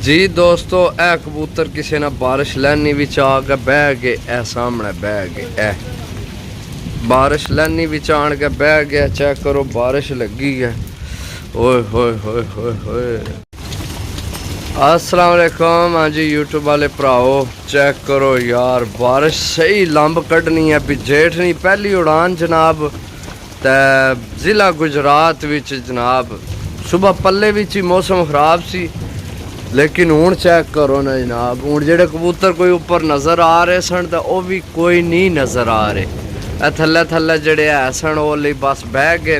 जी दोस्तों ए कबूतर किसी ने बारिश लैनी विच आ के बह गए। ए सामने बह गए, ए बारिश लैनी विच आन के बह गया। चेक करो बारिश लगी है। ओए होए होए होए होए। अस्सलाम वालेकुम। हाँ जी यूट्यूब वाले भराओ चेक करो यार बारिश सही लंब कढ़नी है। भी जेठ नहीं पहली उड़ान जनाब ते जिला गुजरात विच जनाब। सुबह पल्ले विच ही मौसम खराब सी लेकिन हूँ चेक करो ना जनाब। हूँ जेडे कबूतर कोई उपर नज़र आ रहे सन तो वह भी कोई नहीं नज़र आ रहे। थल्ले थल्ले जेडे है सन वो बस बह गए।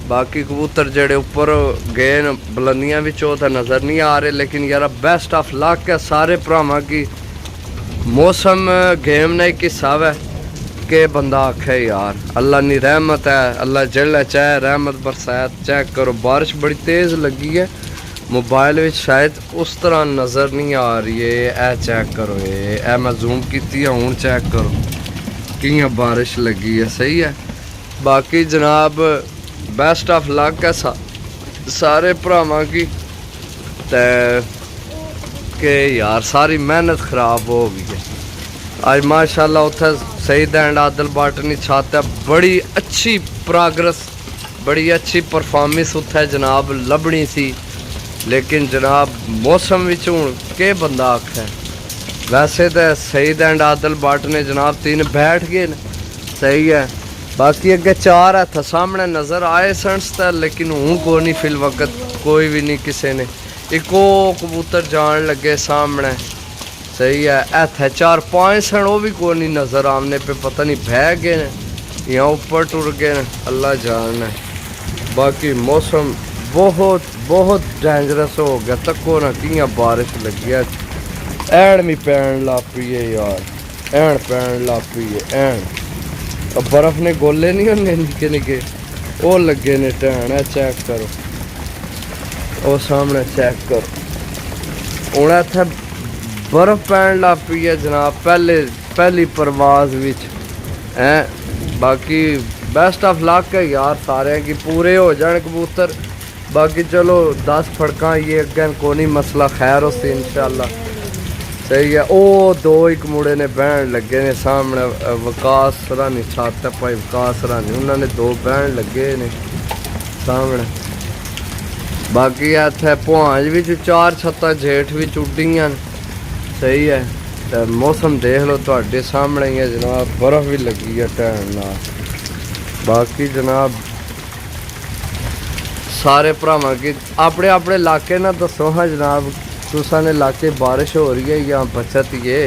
बाकी कबूतर जेडे उपर गए न बुलंदियां विचों तो नज़र नहीं आ रहे। लेकिन यार बेस्ट ऑफ लक है सारे भरावां की। मौसम गेम ने एक हिस्सा है कि बंदा आखे यार अल्लाह नी रहमत है। अल्लाह जल चाहे रहमत बरसात। चेक करो बारिश बड़ी तेज़ लगी है। मोबाइल में शायद उस तरह नज़र नहीं आ रही है। ए चेक करो ये मैं जूम की हूँ चेक करो कि बारिश लगी है। सही है। बाकी जनाब बेस्ट ऑफ लक है सारे भरावां की के यार सारी मेहनत ख़राब हो गई है। आज माशाल्लाह उत्थे सईद एंड आदिल बाटनी छाता बड़ी अच्छी प्रोग्रेस बड़ी अच्छी परफॉर्मेंस उत्थे जनाब लभनी सी। लेकिन जनाब मौसम विच हुण के बंदा आखे। वैसे तो सईद एंड आदिल बाट ने जनाब 3 बैठ गए न। सही है। बाकी अगे 4 हथ सामने नज़र आए सन लेकिन हूँ को नहीं फिल वक्त कोई भी नहीं किसी ने। इको कबूतर जान लगे सामने। सही है। इत्थे 4-5 सन वो भी कोई नहीं नज़र आने पे पता नहीं बह गए न या ऊपर टुर गए न अल्लाह जान है। बाकी मौसम बहुत बहुत डेंजरस हो गया। तको ना कि बारिश लगी है। ऐन भी पैन लग पी है यार ऐन पैन लग पी है ऐन। बर्फ ने गोले नहीं होने निके निके वो लगे ने टैन। है चेक करो वो सामने चेक करो। हूँ इत्थे बर्फ पैन लग पी है जनाब पहली परवाज विच है। बाकी बेस्ट ऑफ लक है यार सारे की पूरे हो जाए कबूतर। बाकी चलो 10 फड़का ये अगे को नहीं मसला खैर हो सी इंशाल्लाह। सही है। ओ 2 एक मुड़े ने बहन लगे ने सामने विकास रानी छाता भाई विकास रानी उन्होंने 2 बहन लगे ने सामने। बाकी इत्थे पुहांज भी 4 छत्तां जेठ भी उड्डियां। सही है। तो मौसम देख लो तुहाडे सामने ही है जनाब बर्फ भी लगी है टैन नाल। बाकी जनाब सारे भरावां की अपने अपने इलाके ना दसो हाँ जनाब तुसां दे इलाके बारिश हो रही है या बचत ही है।